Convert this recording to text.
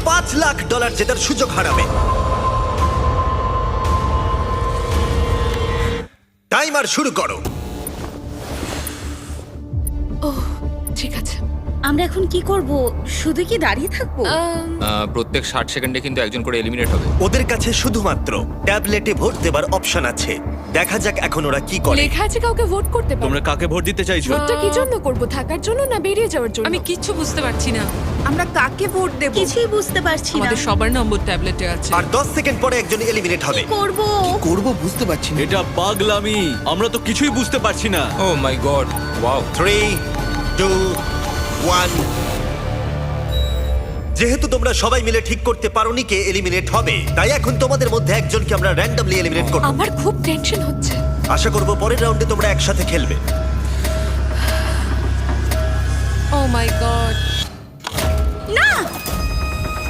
$5 লাখ জেতার সুযোগ হারাবে। টাইমার শুরু করো। ঠিক আছে। আমরা এখন কি করব? শুধু কি দাঁড়িয়ে থাকবো? প্রত্যেক 60 সেকেন্ডে কিন্তু একজন করে এলিমিনেট হবে। ওদের কাছে শুধুমাত্র ট্যাবলেটে ভোট দেবার অপশন আছে। দেখা যাক এখন ওরা কি করে। লেখা আছে কাউকে ভোট করতে পারো। তোমরা কাকে ভোট দিতে চাইছো? ভোটটা কি জন্য করব? থাকার জন্য না বেরিয়ে যাওয়ার জন্য? আমি কিচ্ছু বুঝতে পারছি না। আমরা কাকে ভোট দেব? কিছুই বুঝতে পারছি না। আমাদের সবার নম্বর ট্যাবলেটে আছে। আর 10 সেকেন্ড পরে একজন এলিমিনেট হবে। করব করব বুঝতে পারছি না। এটা পাগলামি, আমরা তো কিছুই বুঝতে পারছি না। ও মাই গড, ওয়াও। 3, 2, 1। যেহেতু তোমরা সবাই মিলে ঠিক করতে পারোনি কে এলিমিনেট হবে, তাই এখন তোমাদের মধ্যে একজনকে আমরা র্যান্ডমলি এলিমিনেট করব। আমার খুব টেনশন হচ্ছে। আশা করব পরের রাউন্ডে তোমরা একসাথে খেলবে। ও মাই গড।